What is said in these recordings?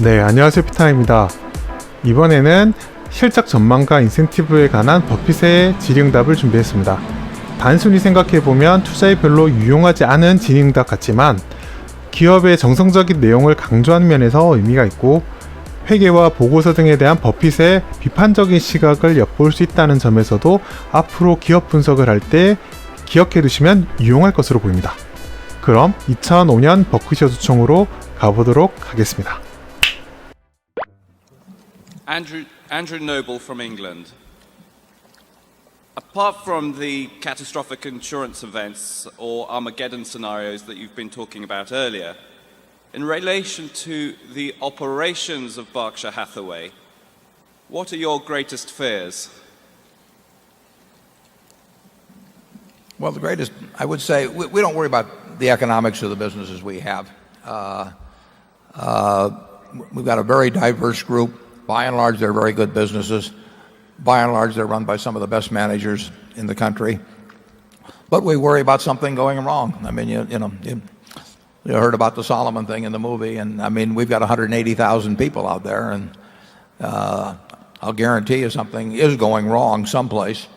네, 안녕하세요. 피타입니다. 이번에는 실적 전망과 인센티브에 관한 버핏의 질의응답을 준비했습니다. 단순히 생각해보면 투자에 별로 유용하지 않은 질의응답 같지만 기업의 정성적인 내용을 강조하는 면에서 의미가 있고 회계와 보고서 등에 대한 버핏의 비판적인 시각을 엿볼 수 있다는 점에서도 앞으로 기업 분석을 할 때 기억해 두시면 유용할 것으로 보입니다. 그럼 2005년 버핏의 요청으로 가보도록 하겠습니다. Andrew Noble from England. Apart from the catastrophic insurance events or Armageddon scenarios that you've been talking about earlier, in relation to the operations of Berkshire Hathaway, what are your greatest fears? Well, the greatest, I would say, we don't worry about the economics of the businesses we have. We've got a very diverse group. By and large, they're very good businesses. By and large, they're run by some of the best managers in the country. But we worry about something going wrong. I mean, you heard about the Solomon thing in the movie, and I mean, we've got 180,000 people out there, and I'll guarantee you something is going wrong someplace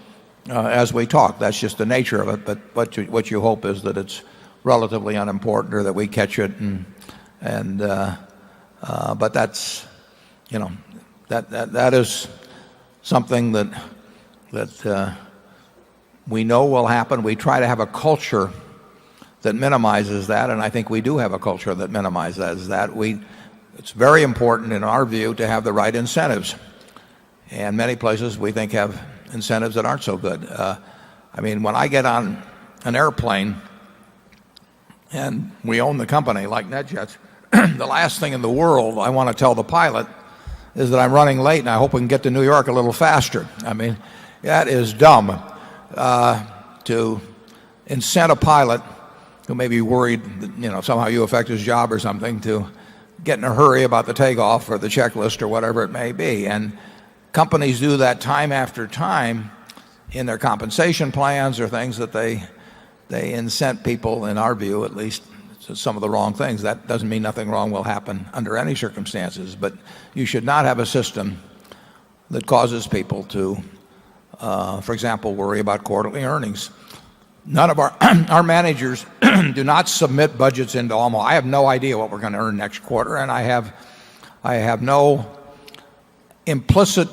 as we talk. That's just the nature of it. But what you hope is that it's relatively unimportant, or that we catch it, but that's, that is something that we know will happen. We try to have a culture that minimizes that, and I think we do have a culture that minimizes that. It's very important in our view to have the right incentives, and many places we think have incentives that aren't so good. I mean, when I get on an airplane and we own the company like NetJets, the last thing in the world I want to tell the pilot is that I'm running late and I hope we can get to New York a little faster. I mean, that is dumb to incent a pilot who may be worried that, somehow you affect his job or something, to get in a hurry about the takeoff or the checklist or whatever it may be. And companies do that time after time in their compensation plans or things that they incent people, in our view at least, some of the wrong things. That doesn't mean nothing wrong will happen under any circumstances, but you should not have a system that causes people to, for example, worry about quarterly earnings. None of our managers do not submit budgets into almost. I have no idea what we're going to earn next quarter, and I have no implicit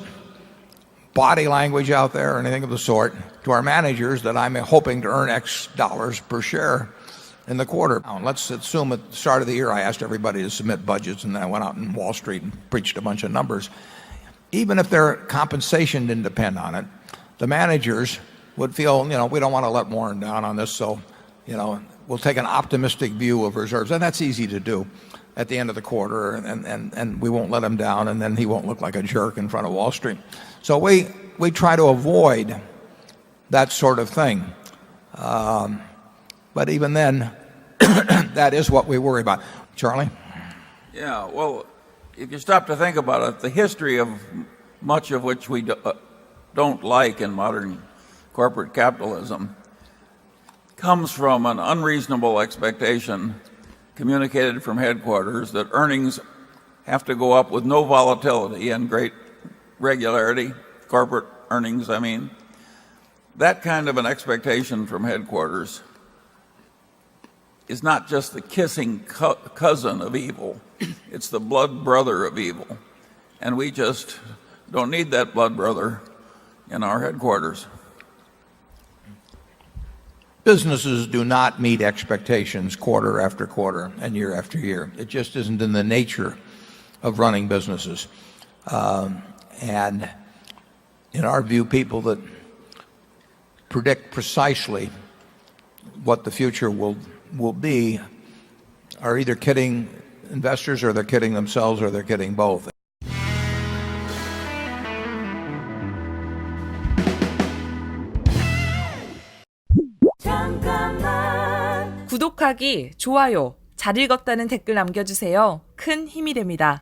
body language out there or anything of the sort to our managers that I'm hoping to earn X dollars per share in the quarter. Now, let's assume at the start of the year I asked everybody to submit budgets, and then I went out in Wall Street and preached a bunch of numbers. Even if their compensation didn't depend on it, the managers would feel, we don't want to let Warren down on this, so, we'll take an optimistic view of reserves. And that's easy to do at the end of the quarter, and we won't let him down, and then he won't look like a jerk in front of Wall Street. So we try to avoid that sort of thing. But even then, that is what we worry about. Charlie? Yeah, well, if you stop to think about it, the history of much of which we don't like in modern corporate capitalism comes from an unreasonable expectation communicated from headquarters that earnings have to go up with no volatility and great regularity, corporate earnings, I mean. That kind of an expectation from headquarters is not just the kissing cousin of evil, it's the blood brother of evil. And we just don't need that blood brother in our headquarters. Businesses do not meet expectations quarter after quarter and year after year. It just isn't in the nature of running businesses. And in our view, people that predict precisely what the future will be are either kidding investors, or they're kidding themselves, or they're kidding both. 구독하기, 좋아요, 잘 읽었다는 댓글 남겨주세요. 큰 힘이 됩니다.